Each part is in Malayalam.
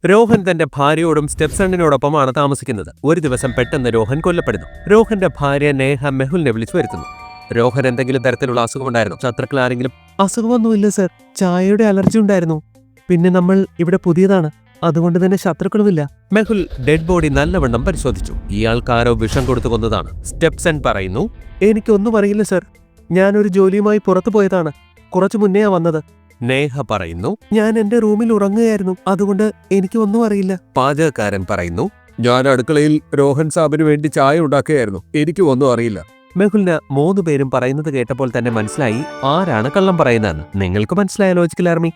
രോഹൻ തന്റെ ഭാര്യയോടും സ്റ്റെപ്സണിനോടൊപ്പമാണ് താമസിക്കുന്നത്. ഒരു ദിവസം പെട്ടെന്ന് രോഹൻ കൊല്ലപ്പെടുന്നു. രോഹന്റെ ഭാര്യ നേഹ മെഹുലിനെ വിളിച്ചു വരുത്തുന്നു. രോഹൻ എന്തെങ്കിലും തരത്തിലുള്ള അസുഖമുണ്ടായിരുന്നു? ശത്രുക്കൾ ആരെങ്കിലും? അസുഖമൊന്നുമില്ല സർ, ചായയുടെ അലർജി ഉണ്ടായിരുന്നു. പിന്നെ നമ്മൾ ഇവിടെ പുതിയതാണ്, അതുകൊണ്ട് തന്നെ ശത്രുക്കളുമില്ല. മെഹുൽ ഡെഡ് ബോഡി നല്ലവണ്ണം പരിശോധിച്ചു. ഇയാൾക്കാരോ വിഷം കൊടുത്തു കൊന്നതാണ്. സ്റ്റെപ്സൺ പറയുന്നു, എനിക്കൊന്നും അറിയില്ല സർ, ഞാനൊരു ജോലിയുമായി പുറത്തു പോയതാണ്. കുറച്ചു മുന്നെയാ വന്നത്. നേഹ പറയുന്നു, ഞാൻ എന്റെ റൂമിൽ ഉറങ്ങുകയായിരുന്നു, അതുകൊണ്ട് എനിക്ക് ഒന്നും അറിയില്ല. പാചകക്കാരൻ പറയുന്നു, ഞാൻ അടുക്കളയിൽ രോഹൻ സാബിന് വേണ്ടി ചായ ഉണ്ടാക്കുകയായിരുന്നു, എനിക്ക് ഒന്നും അറിയില്ല. മെഹുലിന് 3 പേരും പറയുന്നത് കേട്ടപ്പോൾ തന്നെ മനസ്സിലായി ആരാണ് കള്ളം പറയുന്നതെന്ന്. നിങ്ങൾക്ക് മനസ്സിലായ ലോജിക്കൽ ആർമി?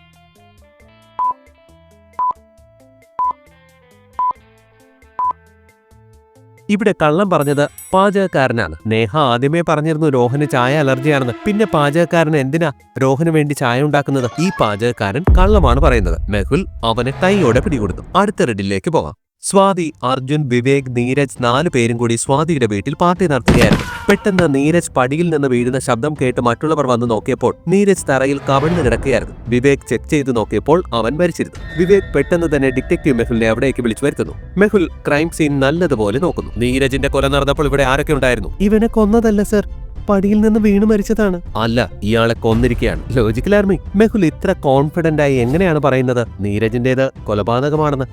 ഇവിടെ കള്ളം പറഞ്ഞത് പാചകക്കാരനാണ്. നേഹ ആദ്യമേ പറഞ്ഞിരുന്നു രോഹന് ചായ അലർജിയാണെന്ന്. പിന്നെ പാചകക്കാരൻ എന്തിനാ രോഹന് വേണ്ടി ചായ ഉണ്ടാക്കുന്നത്? ഈ പാചകക്കാരൻ കള്ളമാണ് പറയുന്നത്. മെഹുൽ അവനെ കൈയോടെ പിടികൊടുത്തു. അടുത്ത റെഡിലേക്ക് പോകാം. സ്വാതി, അർജുൻ, വിവേക്, നീരജ് 4 പേരും കൂടി സ്വാതിയുടെ വീട്ടിൽ പാർട്ടി നടത്തുകയായിരുന്നു. പെട്ടെന്ന് നീരജ് പടിയിൽ നിന്ന് വീഴുന്ന ശബ്ദം കേട്ട് മറ്റുള്ളവർ വന്ന് നോക്കിയപ്പോൾ നീരജ് തറയിൽ കവിഴ്ന്നു കിടക്കുകയായിരുന്നു. വിവേക് ചെക്ക് ചെയ്തു നോക്കിയപ്പോൾ അവൻ മരിച്ചിരുന്നു. വിവേക് പെട്ടെന്ന് തന്നെ ഡിറ്റക്റ്റീവ് മെഹുലിനെ അവിടേക്ക് വിളിച്ചു വരുത്തുന്നു. മെഹുൽ ക്രൈം സീൻ നല്ലതുപോലെ നോക്കുന്നു. നീരജിന്റെ കൊല നടന്നപ്പോൾ ഇവിടെ ആരൊക്കെ ഉണ്ടായിരുന്നു? ഇവനെ കൊന്നതല്ല സർ, പടിയിൽ നിന്ന് വീണു മരിച്ചതാണ്. അല്ല, ഇയാളെ കൊന്നിരിക്കുകയാണ്. ലോജിക്കൽ ആർമി, മെഹുൽ ഇത്ര കോൺഫിഡന്റ് ആയി എങ്ങനെയാണ് പറയുന്നത് നീരജിന്റേത് കൊലപാതകമാണെന്ന്?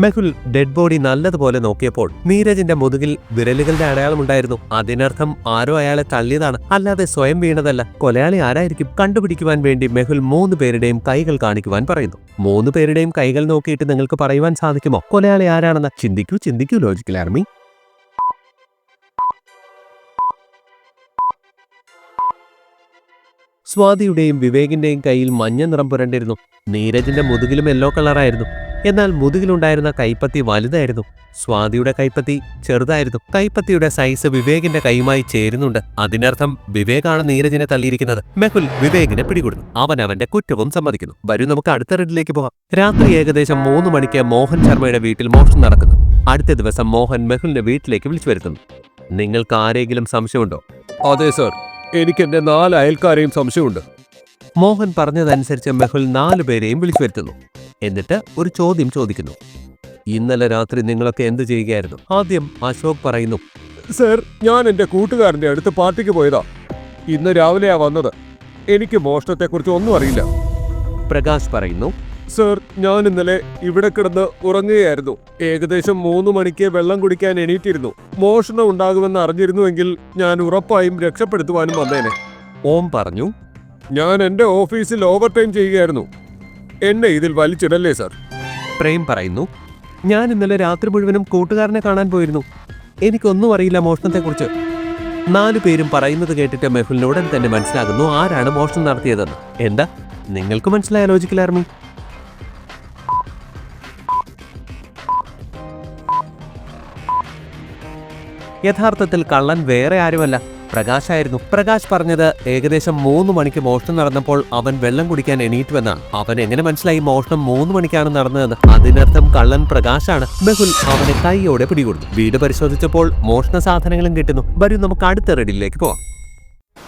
മെഹുൽ ഡെഡ് ബോഡി നല്ലതുപോലെ നോക്കിയപ്പോൾ നീരജിന്റെ മുതുകിൽ വിരലുകളുടെ അടയാളമുണ്ടായിരുന്നു. അതിനർത്ഥം ആരോ അയാളെ തള്ളിയതാണ്, അല്ലാതെ സ്വയം വീണതല്ല. കൊലയാളി ആരായിരിക്കും? കണ്ടുപിടിക്കുവാൻ വേണ്ടി മെഹുൽ 3 പേരുടെയും കൈകൾ കാണിക്കുവാൻ പറയുന്നു. 3 പേരുടെയും കൈകൾ നോക്കിയിട്ട് നിങ്ങൾക്ക് പറയുവാൻ സാധിക്കുമോ കൊലയാളി ആരാണെന്ന്? ചിന്തിക്കൂ ലോജിക്കൽ ആർമി. സ്വാതിയുടെയും വിവേകിന്റെയും കയ്യിൽ മഞ്ഞ നിറം പുരണ്ടിരുന്നു. നീരജിന്റെ മുതുകിലും യെല്ലോ കളറായിരുന്നു. എന്നാൽ മുതുകിലുണ്ടായിരുന്ന കൈപ്പത്തി വലുതായിരുന്നു. സ്വാതിയുടെ കൈപ്പത്തി ചെറുതായിരുന്നു. കൈപ്പത്തിയുടെ സൈസ് വിവേകിന്റെ കൈയുമായി ചേരുന്നുണ്ട്. അതിനർത്ഥം വിവേകാണ് നീരജിനെ തള്ളിയിരിക്കുന്നത്. മെഹുൽ വിവേകിനെ പിടികൂടുന്നു. അവൻ അവന്റെ കുറ്റവും സമ്മതിക്കുന്നു. വരൂ, നമുക്ക് അടുത്ത റെഡിലേക്ക് പോകാം. രാത്രി ഏകദേശം 3 മണിക്ക് മോഹൻ ശർമ്മയുടെ വീട്ടിൽ മോഷണം നടക്കുന്നു. അടുത്ത ദിവസം മോഹൻ മെഹുലിന്റെ വീട്ടിലേക്ക് വിളിച്ചു വരുത്തുന്നു. നിങ്ങൾക്ക് ആരെങ്കിലും സംശയമുണ്ടോ? അതെ സർ, എനിക്ക് എന്റെ 4 അയൽക്കാരെയും സംശയമുണ്ട്. മോഹൻ പറഞ്ഞതനുസരിച്ച് മെഹുൽ 4 പേരെയും വിളിച്ചു വരുത്തുന്നു. എന്നിട്ട് ഒരു ചോദ്യം ചോദിക്കുന്നു. ഇന്നലെ രാത്രി നിങ്ങളൊക്കെ എന്ത് ചെയ്യുകയായിരുന്നു? ആദ്യം അശോക് പറയുന്നു, സർ, ഞാൻ എന്റെ കൂട്ടുകാരന്റെ അടുത്ത് പാർട്ടിക്ക് പോയതാ. ഇന്ന് രാവിലെയാ വന്നത്. എനിക്ക് മോഷണത്തെക്കുറിച്ച് ഒന്നും അറിയില്ല. പ്രകാശ് പറയുന്നു, സർ, ഞാൻ ഇന്നലെ ഇവിടെ കിടന്ന് ഉറങ്ങുകയായിരുന്നു. ഏകദേശം 3 മണിക്ക് വെള്ളം കുടിക്കാൻ എണീറ്റിരുന്നു. മോഷണം ഉണ്ടാകുമെന്ന് അറിഞ്ഞിരുന്നുവെങ്കിൽ ഞാൻ ഉറപ്പായും രക്ഷപ്പെടുത്തുവാനും വന്നേനെ. ഓം പറഞ്ഞു, ഞാൻ എന്റെ ഓഫീസിൽ ഓവർ ടൈം ചെയ്യുകയായിരുന്നു. എന്നെ ഇതിൽ വലിച്ചിടല്ലേ സർ. പ്രേം പറയുന്നു, ഞാൻ ഇന്നലെ രാത്രി മുഴുവനും കൂട്ടുകാരനെ കാണാൻ പോയിരുന്നു. എനിക്കൊന്നും അറിയില്ല മോഷണത്തെക്കുറിച്ച്. 4 പേരും പറയുന്നത് കേട്ടിട്ട് മെഹുലിന് ഉടൻ തന്നെ മനസ്സിലാകുന്നു ആരാണ് മോഷണം നടത്തിയതെന്ന്. എന്താ നിങ്ങൾക്ക് മനസ്സിലായ ലോജിക്കൽ ആർമി? യഥാർത്ഥത്തിൽ കള്ളൻ വേറെ ആരുമല്ല, പ്രകാശായിരുന്നു. പ്രകാശ് പറഞ്ഞത് ഏകദേശം 3 മണിക്ക് മോഷണം നടന്നപ്പോൾ അവൻ വെള്ളം കുടിക്കാൻ എണീറ്റുവെന്നാണ്. അവൻ എങ്ങനെ മനസ്സിലായി മോഷണം 3 മണിക്കാണ് നടന്നതെന്ന്? അതിനർത്ഥം കള്ളൻ പ്രകാശാണ്. മെഹുൽ അവനെ കൈയോടെ പിടികൂടുന്നു. വീട് പരിശോധിച്ചപ്പോൾ മോഷണ സാധനങ്ങളും കിട്ടുന്നു. വരൂ, നമുക്ക് അടുത്ത റെഡിലേക്ക് പോവാം.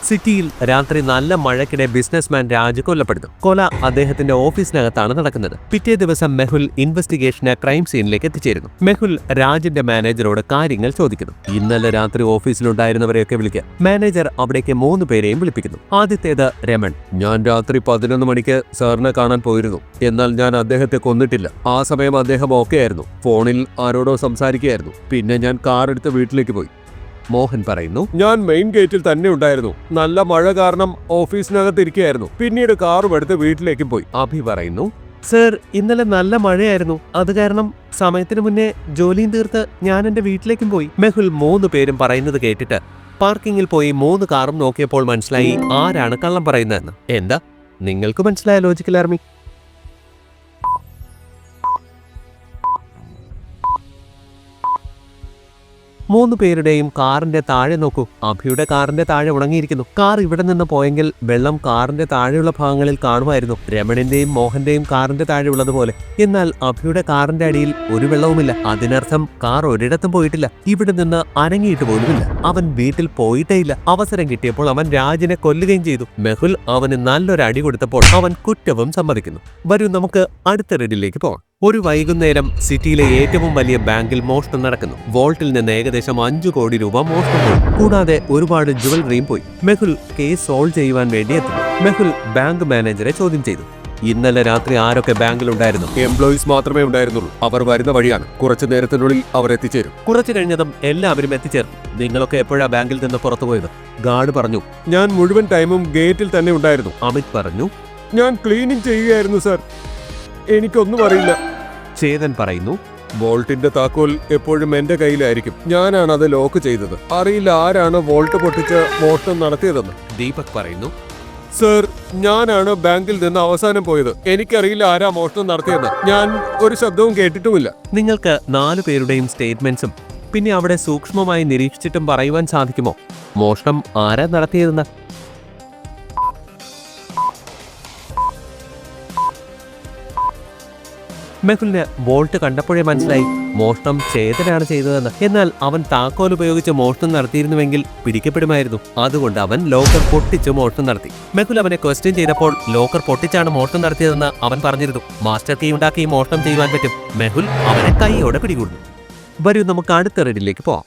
സിറ്റിയിൽ രാത്രി നല്ല മഴയ്ക്കിടെ ബിസിനസ്മാൻ രാജ് കൊല്ലപ്പെടുന്നു. കൊല അദ്ദേഹത്തിന്റെ ഓഫീസിനകത്താണ് നടക്കുന്നത്. പിറ്റേ ദിവസം മെഹുൽ ഇൻവെസ്റ്റിഗേഷന് ക്രൈം സീനിലേക്ക് എത്തിച്ചേരുന്നു. മെഹുൽ രാജിന്റെ മാനേജറോട് കാര്യങ്ങൾ ചോദിക്കുന്നു. ഇന്നലെ രാത്രി ഓഫീസിലുണ്ടായിരുന്നവരെയൊക്കെ വിളിക്കുക. മാനേജർ അവിടേക്ക് 3 പേരെയും വിളിപ്പിക്കുന്നു. ആദ്യത്തേത് രമൺ. ഞാൻ രാത്രി 11 മണിക്ക് സാറിനെ കാണാൻ പോയിരുന്നു. എന്നാൽ ഞാൻ അദ്ദേഹത്തെ കൊന്നിട്ടില്ല. ആ സമയം അദ്ദേഹം ഓക്കെ ആയിരുന്നു. ഫോണിൽ ആരോടോ സംസാരിക്കുകയായിരുന്നു. പിന്നെ ഞാൻ കാർ എടുത്ത് വീട്ടിലേക്ക് പോയി. മോഹൻ പറയുന്നു, ഞാൻ മെയിൻ ഗേറ്റിൽ തന്നെ ഉണ്ടായിരുന്നു. നല്ല മഴ കാരണം ഓഫീസിനകത്ത് ഇരിക്കുകയായിരുന്നു. പിന്നീട് കാറും എടുത്ത് വീട്ടിലേക്കും പോയി. അഭി പറയുന്നു, സർ, ഇന്നലെ നല്ല മഴയായിരുന്നു. അത് കാരണം സമയത്തിന് മുന്നേ ജോലിയും തീർത്ത് ഞാൻ എന്റെ വീട്ടിലേക്കും പോയി. മെഹുൽ 3 പേരും പറയുന്നത് കേട്ടിട്ട് പാർക്കിങ്ങിൽ പോയി 3 കാറും നോക്കിയപ്പോൾ മനസ്സിലായി ആരാണ് കള്ളം പറയുന്നതെന്ന്. എന്താ നിങ്ങൾക്ക് മനസ്സിലായ ലോജിക്കൽ ആർമി? 3 പേരുടെയും കാറിന്റെ താഴെ നോക്കൂ. അഭിയുടെ കാറിന്റെ താഴെ ഉണങ്ങിയിരിക്കുന്നു. കാർ ഇവിടെ നിന്ന് പോയെങ്കിൽ വെള്ളം കാറിന്റെ താഴെയുള്ള ഭാഗങ്ങളിൽ കാണുമായിരുന്നു, രമണിന്റെയും മോഹന്റെയും കാറിന്റെ താഴെ ഉള്ളതുപോലെ. എന്നാൽ അഭിയുടെ കാറിന്റെ അടിയിൽ ഒരു വെള്ളവുമില്ല. അതിനർത്ഥം കാർ ഒരിടത്തും പോയിട്ടില്ല, ഇവിടെ നിന്ന് അനങ്ങിയിട്ട് പോലുമില്ല. അവൻ വീട്ടിൽ പോയിട്ടേ ഇല്ല. അവസരം കിട്ടിയപ്പോൾ അവൻ രാജിനെ കൊല്ലുകയും ചെയ്തു. മെഹുൽ അവന് നല്ലൊരു അടി കൊടുത്തപ്പോൾ അവൻ കുറ്റവും സമ്മതിക്കുന്നു. വരൂ, നമുക്ക് അടുത്ത റെഡിലേക്ക് പോകാം. ഒരു വൈകുന്നേരം സിറ്റിയിലെ ഏറ്റവും വലിയ ബാങ്കിൽ മോഷണം നടക്കുന്നു. വോൾട്ടിൽ നിന്ന് ഏകദേശം 5 കോടി രൂപ മോഷണം പോയി. കൂടാതെ ഒരുപാട് ജുവലറിയും പോയി. മെഹുൽ കേസ് സോൾവ് ചെയ്യുവാൻ വേണ്ടി എത്തുന്നു. മെഹുൽ ബാങ്ക് മാനേജറെ ചോദ്യം ചെയ്തു. ഇന്നലെ രാത്രി ആരൊക്കെ ബാങ്കിലുണ്ടായിരുന്നു? എംപ്ലോയീസ് മാത്രമേ ഉണ്ടായിരുന്നുള്ളൂ. അവർ വരുന്ന വഴിയാണ്. കുറച്ചു നേരത്തിനുള്ളിൽ അവർ എത്തിച്ചേരും. കുറച്ചു കഴിഞ്ഞതും എല്ലാവരും എത്തിച്ചേർന്നു. നിങ്ങളൊക്കെ എപ്പോഴാ ബാങ്കിൽ നിന്ന് പുറത്തുപോയത്? ഗാർഡ് പറഞ്ഞു. ഞാൻ മുഴുവൻ ടൈമും ഗേറ്റിൽ തന്നെ ഉണ്ടായിരുന്നു. അമിത് പറഞ്ഞു. ഞാൻ ക്ലീനിങ് ചെയ്യുകയായിരുന്നു സാർ. എനിക്കൊന്നും അറിയില്ല. ചേതൻ പറയുന്നു. വോൾട്ടിന്റെ താക്കോൽ എപ്പോഴും എന്റെ കയ്യിലായിരിക്കും. ഞാനാണ് അത് ലോക്ക് ചെയ്തത്. അറിയില്ല ആരാണ് വോൾട്ട് പൊട്ടിച്ച് മോഷണം നടത്തിയതെന്ന്. ദീപക് പറയുന്നു. സർ, ഞാനാണ് ബാങ്കിൽ നിന്ന് അവസാനം പോയത്. എനിക്കറിയില്ല ആരാ മോഷണം നടത്തിയെന്ന്. ഞാൻ ഒരു ശബ്ദവും കേട്ടിട്ടുമില്ല. നിങ്ങൾക്ക് 4 പേരുടെയും സ്റ്റേറ്റ്മെന്റ്സും പിന്നെ അവിടെ സൂക്ഷ്മമായി നിരീക്ഷിച്ചിട്ടും പറയുവാൻ സാധിക്കുമോ മോഷണം ആരാ നടത്തിയതെന്ന്? മെഹുലിന് വോൾട്ട് കണ്ടപ്പോഴേ മനസ്സിലായി മോഷണം ചേതനാണ് ചെയ്തതെന്ന്. എന്നാൽ അവൻ താക്കോൽ ഉപയോഗിച്ച് മോഷണം നടത്തിയിരുന്നുവെങ്കിൽ പിടിക്കപ്പെടുമായിരുന്നു. അതുകൊണ്ട് അവൻ ലോക്കർ പൊട്ടിച്ച് മോഷണം നടത്തി. മെഹുൽ അവനെ ക്വസ്റ്റ്യൻ ചെയ്തപ്പോൾ ലോക്കർ പൊട്ടിച്ചാണ് മോഷണം നടത്തിയതെന്ന് അവൻ പറഞ്ഞിരുന്നു. മാസ്റ്റർ കീ ഉണ്ടാക്കി മോഷണം ചെയ്യുവാൻ പറ്റും. മെഹുൽ അവനെ കൈയോടെ പിടികൂടുന്നു. വരൂ, നമുക്ക് അടുത്ത റെഡിലേക്ക് പോവാം.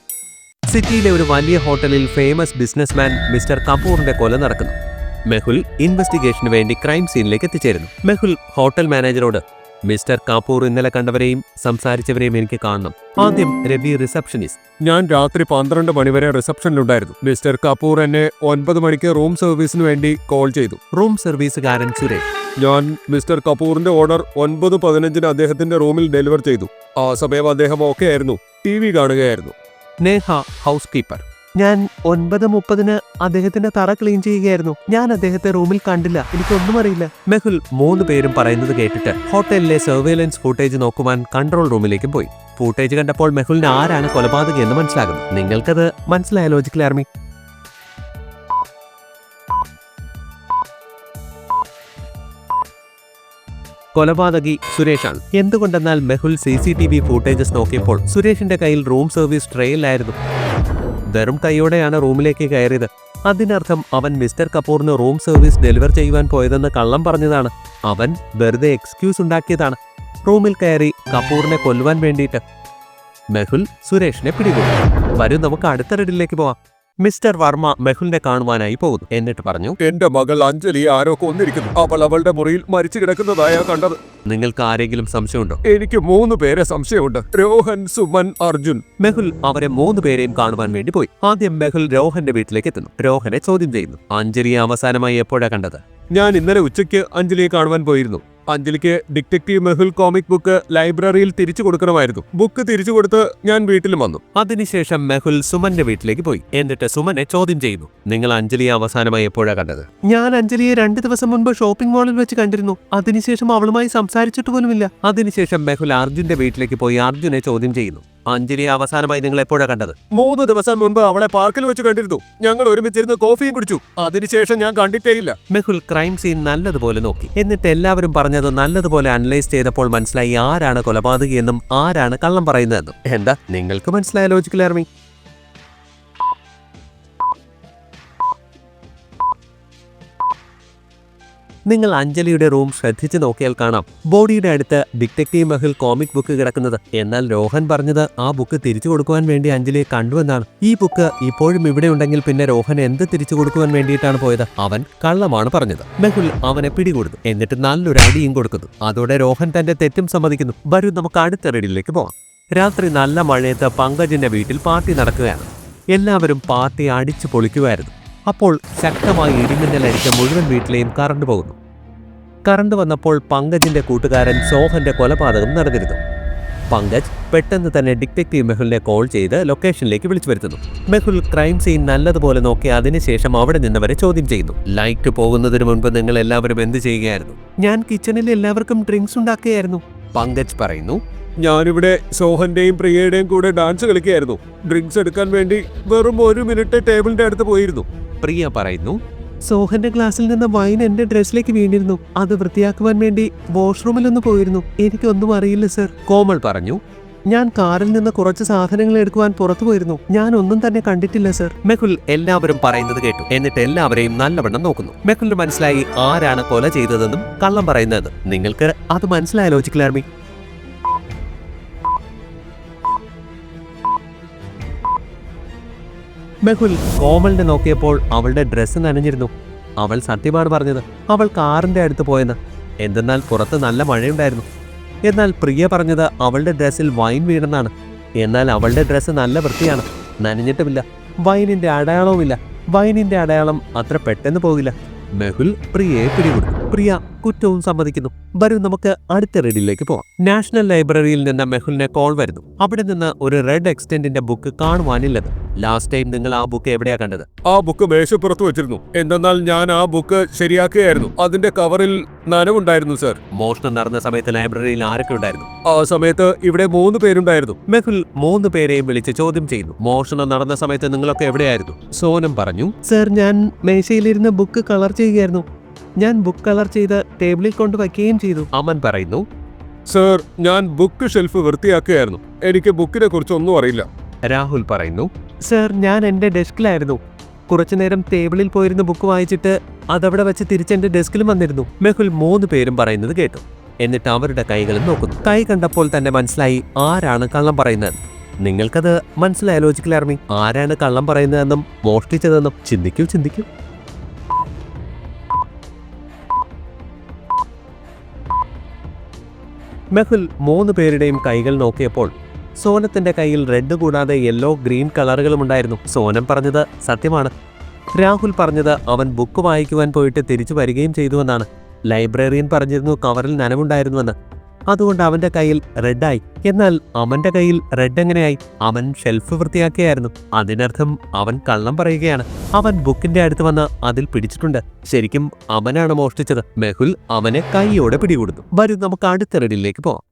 സിറ്റിയിലെ ഒരു വലിയ ഹോട്ടലിൽ ഫേമസ് ബിസിനസ്മാൻ മിസ്റ്റർ കപൂറിന്റെ കൊല നടക്കുന്നു. മെഹുൽ ഇൻവെസ്റ്റിഗേഷന് വേണ്ടി ക്രൈം സീനിലേക്ക് എത്തിച്ചേരുന്നു. മെഹുൽ ഹോട്ടൽ മാനേജറോട്, മിസ്റ്റർ കപൂർ ഇന്നലെ കണ്ടവരെയും സംസാരിച്ചവരെയും എനിക്ക് കാണണം. ആദ്യം രവി, റിസപ്ഷനിസ്റ്റ്. ഞാൻ രാത്രി 12 മണിവരെ റിസപ്ഷനിലുണ്ടായിരുന്നു. മിസ്റ്റർ കപൂർ എന്നെ 9 മണിക്ക് റൂം സർവീസിന് വേണ്ടി കോൾ ചെയ്തു. റൂം സർവീസുകാരൻ സുരേഷ്. ഞാൻ മിസ്റ്റർ കപൂറിന്റെ ഓർഡർ 9:15 അദ്ദേഹത്തിന്റെ റൂമിൽ ഡെലിവർ ചെയ്തു. ആ സമയം അദ്ദേഹം ഓക്കെ ആയിരുന്നു, TV കാണുകയായിരുന്നു. Neha, housekeeper. ഞാൻ 9:30 അദ്ദേഹത്തിന്റെ തറ ക്ലീൻ ചെയ്യുകയായിരുന്നു. ഞാൻ അദ്ദേഹത്തെ റൂമിൽ കണ്ടില്ല, എനിക്കൊന്നും അറിയില്ല. മെഹുൽ 3 പേരും പറയുന്നത് കേട്ടിട്ട് ഹോട്ടലിലെ സർവേലൻസ് ഫുട്ടേജ് നോക്കുവാൻ കൺട്രോൾ റൂമിലേക്കും പോയി. ഫുട്ടേജ് കണ്ടപ്പോൾ മെഹുലിന് ആരാണ് കൊലപാതകി എന്ന് മനസ്സിലാകുന്നു. നിങ്ങൾക്കത് മനസ്സിലായ ലോജിക്കൽ ആർമി? കൊലപാതകി സുരേഷാണ്. എന്തുകൊണ്ടെന്നാൽ മെഹുൽ CCTV ഫുട്ടേജസ് നോക്കിയപ്പോൾ സുരേഷിന്റെ കയ്യിൽ റൂം സർവീസ് ട്രേയിലായിരുന്നു. വെറും കൈയോടെയാണ് റൂമിലേക്ക് കയറിയത്. അതിനർത്ഥം അവൻ മിസ്റ്റർ കപൂറിന് റൂം സർവീസ് ഡെലിവർ ചെയ്യുവാൻ പോയതെന്ന് കള്ളം പറഞ്ഞതാണ്. അവൻ വെറുതെ എക്സ്ക്യൂസ് ഉണ്ടാക്കിയതാണ്. റൂമിൽ കയറി കപൂറിനെ കൊല്ലുവാൻ വേണ്ടിയിട്ട്. മെഹുൽ സുരേഷിനെ പിടികൂടി. വരും, നമുക്ക് അടുത്ത റെഡിലേക്ക് പോവാം. മിസ്റ്റർ വർമ്മ മെഹുലിനെ കാണുവാനായി പോകുന്നു. എന്നിട്ട് പറഞ്ഞു, എന്റെ മകൾ അഞ്ജലി ആരോ കൊന്നിരിക്കുന്നു. അവൾ അവളുടെ മുറിയിൽ മരിച്ചു കിടക്കുന്നതായാ കണ്ടത്. നിങ്ങൾക്ക് ആരെങ്കിലും സംശയമുണ്ടോ? എനിക്ക് 3 പേരെ സംശയമുണ്ട്. രോഹൻ, സുമൻ, അർജുൻ. മെഹുൽ അവരെ 3 പേരെയും കാണുവാൻ വേണ്ടി പോയി. ആദ്യം മെഹുൽ രോഹന്റെ വീട്ടിലേക്ക് എത്തുന്നു. രോഹനെ ചോദ്യം ചെയ്യുന്നു. അഞ്ജലിയെ അവസാനമായി എപ്പോഴാ കണ്ടത്? ഞാൻ ഇന്നലെ ഉച്ചയ്ക്ക് അഞ്ജലിയെ കാണുവാൻ പോയിരുന്നു. അഞ്ജലിക്ക് ഡിറ്റക്റ്റീവ് മെഹുൽ കോമിക് ബുക്ക് ലൈബ്രറിയിൽ തിരിച്ചു കൊടുക്കണമായിരുന്നു. ബുക്ക് തിരിച്ചു കൊടുത്ത് ഞാൻ വീട്ടിലും വന്നു. അതിനുശേഷം മെഹുൽ സുമന്റെ വീട്ടിലേക്ക് പോയി. എന്നിട്ട് സുമനെ ചോദ്യം ചെയ്യുന്നു. നിങ്ങൾ അഞ്ജലിയെ അവസാനമായി എപ്പോഴാ കണ്ടത്? ഞാൻ അഞ്ജലിയെ 2 ദിവസം മുൻപ് ഷോപ്പിംഗ് മാളിൽ വെച്ച് കണ്ടിരുന്നു. അതിനുശേഷം അവളുമായി സംസാരിച്ചിട്ട് പോലുമില്ല. അതിനുശേഷം മെഹുൽ അർജുന്റെ വീട്ടിലേക്ക് പോയി അർജുനെ ചോദ്യം ചെയ്യുന്നു. അഞ്ജലിയെ അവസാനമായി നിങ്ങൾ എപ്പോഴാ കണ്ടത്? 3 ദിവസം മുൻപ് അവളെ പാർക്കിൽ വെച്ച് കണ്ടിരുന്നു. ഞങ്ങൾ ഒരുമിച്ചിരുന്ന് കോഫിയും കുടിച്ചു. അതിനുശേഷം ഞാൻ കണ്ടിട്ടേയില്ല. മെഹുൽ ക്രൈം സീൻ നല്ലതുപോലെ നോക്കി. എന്നിട്ട് എല്ലാവരും പറഞ്ഞത് നല്ലതുപോലെ അനലൈസ് ചെയ്തപ്പോൾ മനസ്സിലായി ആരാണ് കൊലപാതകി എന്നും ആരാണ് കള്ളം പറയുന്നതെന്നും. എന്താ നിങ്ങൾക്ക് മനസ്സിലായ ലോജിക്കൽ ആർമി? നിങ്ങൾ അഞ്ജലിയുടെ റൂം ശ്രദ്ധിച്ചു നോക്കിയാൽ കാണാം ബോഡിയുടെ അടുത്ത് ഡിറ്റക്റ്റീവ് മെഹുൽ കോമിക് ബുക്ക് കിടക്കുന്നത്. എന്നാൽ രോഹൻ പറഞ്ഞത് ആ ബുക്ക് തിരിച്ചു കൊടുക്കുവാൻ വേണ്ടി അഞ്ജലിയെ കണ്ടുവെന്നാണ്. ഈ ബുക്ക് ഇപ്പോഴും ഇവിടെ ഉണ്ടെങ്കിൽ പിന്നെ രോഹൻ എന്ത് തിരിച്ചു കൊടുക്കുവാൻ വേണ്ടിയിട്ടാണ് പോയത്? അവൻ കള്ളമാണ് പറഞ്ഞത്. മെഹുൽ അവനെ പിടികൂടുന്നു. എന്നിട്ട് നല്ലൊരു അടിയും കൊടുക്കുന്നു. അതോടെ രോഹൻ തന്റെ തെറ്റും സമ്മതിക്കുന്നു. വരൂ, നമുക്ക് അടുത്ത റെഡിയിലേക്ക് പോവാം. രാത്രി നല്ല മഴയത്ത് പങ്കജിന്റെ വീട്ടിൽ പാർട്ടി നടക്കുകയാണ്. എല്ലാവരും പാർട്ടി അടിച്ചു പൊളിക്കുമായിരുന്നു. അപ്പോൾ ശക്തമായി ഇടിമിന്നലടിച്ച് മുഴുവൻ വീട്ടിലെയും കറണ്ട് പോകുന്നു. കറണ്ട് വന്നപ്പോൾ പങ്കജിന്റെ കൂട്ടുകാരൻ സോഹന്റെ കൊലപാതകം നടന്നിരുന്നു. പങ്കജ് പെട്ടെന്ന് തന്നെ ഡിറ്റക്റ്റീവ് മെഹുലിനെ കോൾ ചെയ്ത് ലൊക്കേഷനിലേക്ക് വിളിച്ചു വരുത്തുന്നു. മെഹുൽ ക്രൈം സീൻ നല്ലതുപോലെ നോക്കി അതിനുശേഷം അവിടെ നിന്നവരെ ചോദ്യം ചെയ്യുന്നു. ലൈറ്റ് പോകുന്നതിന് മുൻപ് നിങ്ങൾ എല്ലാവരും എന്ത് ചെയ്യുകയായിരുന്നു? ഞാൻ കിച്ചണിൽ എല്ലാവർക്കും ഡ്രിങ്ക്സ് ഉണ്ടാക്കുകയായിരുന്നു. പങ്കജ് പറയുന്നു. ഞാനിവിടെ സോഹന്റെയും പ്രിയയുടെയും കൂടെ ഡാൻസ് കളിക്കുകയായിരുന്നു. ഡ്രിങ്ക്സ് എടുക്കാൻ വേണ്ടി വെറും 1 മിനിറ്റ് ടേബിളിന്റെ അടുത്ത് പോയിരുന്നു. പ്രിയ പറയുന്നു. സോഹന്റെ ഗ്ലാസ്സിൽ നിന്ന് വൈൻ എന്റെ ഡ്രസ്സിലേക്ക് വീണിരുന്നു. അത് വൃത്തിയാക്കുവാൻ വേണ്ടി വാഷ്റൂമിലൊന്ന് പോയിരുന്നു. എനിക്കൊന്നും അറിയില്ല സർ. കോമൾ പറഞ്ഞു. ഞാൻ കാറിൽ നിന്ന് കുറച്ച് സാധനങ്ങൾ എടുക്കുവാൻ പുറത്തു പോയിരുന്നു. ഞാൻ ഒന്നും തന്നെ കണ്ടിട്ടില്ല സർ. മെഹുൽ എല്ലാവരും പറയുന്നത് കേട്ടു. എന്നിട്ട് എല്ലാവരെയും നല്ലവണ്ണം നോക്കുന്നു. മെഹുലിന് മനസ്സിലായി ആരാണ് കൊല ചെയ്തതെന്നും കള്ളം പറയുന്നതെന്നും. നിങ്ങൾക്ക് അത് മനസ്സിലായ ലോജിക്കൽ ആർമി. മെഹുൽ കോമളിനെ നോക്കിയപ്പോൾ അവളുടെ ഡ്രസ്സ് നനഞ്ഞിരുന്നു. അവൾ സത്യമാണ് പറഞ്ഞത്. അവൾ കാറിന്റെ അടുത്ത് പോയെന്ന്. എന്തെന്നാൽ പുറത്ത് നല്ല മഴയുണ്ടായിരുന്നു. എന്നാൽ പ്രിയ പറഞ്ഞത് അവളുടെ ഡ്രസ്സിൽ വൈൻ വീണെന്നാണ്. എന്നാൽ അവളുടെ ഡ്രസ്സ് നല്ല വൃത്തിയാണ്, നനഞ്ഞിട്ടുമില്ല. വൈനിന്റെ അടയാളവുമില്ല. വൈനിന്റെ അടയാളം അത്ര പെട്ടെന്ന് പോകില്ല. മെഹുൽ പ്രിയയെ പിടികൂടും. പ്രിയ കുറ്റവും സമ്മതിക്കുന്നു. വരും നമുക്ക് അടുത്ത റീഡിലേക്ക് പോവാം. നാഷണൽ ലൈബ്രറിയിൽ നിന്ന് മെഹുലിനെ കോൾ വരുന്നു. അവിടെ നിന്ന് ഒരു റെഡ് എക്സ്റ്റെന്റിന്റെ ബുക്ക് കാണുവാനില്ലെന്ന്. ലാസ്റ്റ് ടൈം നിങ്ങൾ ആ ബുക്ക് എവിടെയാ കണ്ടത്? ആ ബുക്ക് മേശപ്പുറത്ത് വെച്ചിരുന്നു. എന്തെന്നാൽ ഞാൻ ആ ബുക്ക് ശരിയാക്കുകയായിരുന്നു. അതിന്റെ കവറിൽ നനവുണ്ടായിരുന്നു സർ. മോഷണം നടന്ന സമയത്ത് ലൈബ്രറിയിൽ ആരൊക്കെ ഉണ്ടായിരുന്നു? ആ സമയത്ത് ഇവിടെ 3 പേരുണ്ടായിരുന്നു. മെഹുൽ 3 പേരെയും വിളിച്ച് ചോദ്യം ചെയ്യുന്നു. മോഷണം നടന്ന സമയത്ത് നിങ്ങളൊക്കെ എവിടെയായിരുന്നു? സോനം പറഞ്ഞു. സർ, ഞാൻ മേശയിലിരുന്ന് ബുക്ക് കളർ ചെയ്യുകയായിരുന്നു. ഞാൻ ബുക്ക് കളർ ചെയ്ത് ടേബിളിൽ കൊണ്ട് വയ്ക്കുകയും ചെയ്തു. അമൻ പറയുന്നു. സർ, ഞാൻ ബുക്ക് ഷെൽഫ് വൃത്തിയാക്കുകയായിരുന്നു. എനിക്ക് ബുക്കിനെ കുറിച്ച് ഒന്നും അറിയില്ല. രാഹുൽ പറയുന്നു. സർ, ഞാൻ എൻ്റെ ഡെസ്കിലായിരുന്നു. കുറച്ചുനേരം ടേബിളിൽ പോയിരുന്ന ബുക്ക് വായിച്ചിട്ട് അതവിടെ വെച്ച് തിരിച്ചെന്റെ ഡെസ്കിലും വന്നിരുന്നു. മെഹുൽ 3 പേരും പറയുന്നത് കേട്ടു. എന്നിട്ട് അവരുടെ കൈകളും നോക്കുന്നു. കൈ കണ്ടപ്പോൾ തന്നെ മനസ്സിലായി ആരാണ് കള്ളം പറയുന്നത്. നിങ്ങൾക്കത് മനസ്സിലായ ലോജിക്കൽ ആർമി? ആരാണ് കള്ളം പറയുന്നതെന്നും മോഷ്ടിച്ചതെന്നും ചിന്തിക്കൂ. മെഹുൽ 3 പേരുടെയും കൈകൾ നോക്കിയപ്പോൾ സോനത്തിന്റെ കയ്യിൽ റെഡ് കൂടാതെ യെല്ലോ, ഗ്രീൻ കളറുകളും ഉണ്ടായിരുന്നു. സോനം പറഞ്ഞത് സത്യമാണ്. രാഹുൽ പറഞ്ഞത് അവൻ ബുക്ക് വായിക്കുവാൻ പോയിട്ട് തിരിച്ചു വരികയും ചെയ്തുവെന്നാണ്. ലൈബ്രറിയൻ പറഞ്ഞിരുന്നു കവറിൽ നനവുണ്ടായിരുന്നുവെന്ന്. അതുകൊണ്ട് അവന്റെ കയ്യിൽ റെഡായി. എന്നാൽ അവന്റെ കയ്യിൽ റെഡ് എങ്ങനെയായി? അവൻ ഷെൽഫ് വൃത്തിയാക്കിയായിരുന്നു. അതിനർത്ഥം അവൻ കള്ളം പറയുകയാണ്. അവൻ ബുക്കിന്റെ അടുത്ത് വന്ന് അതിൽ പിടിച്ചിട്ടുണ്ട്. ശരിക്കും അവനാണ് മോഷ്ടിച്ചത്. മെഹുൽ അവനെ കൈയോടെ പിടികൂടുന്നു. വരും നമുക്ക് അടുത്ത റെഡിലേക്ക് പോവാം.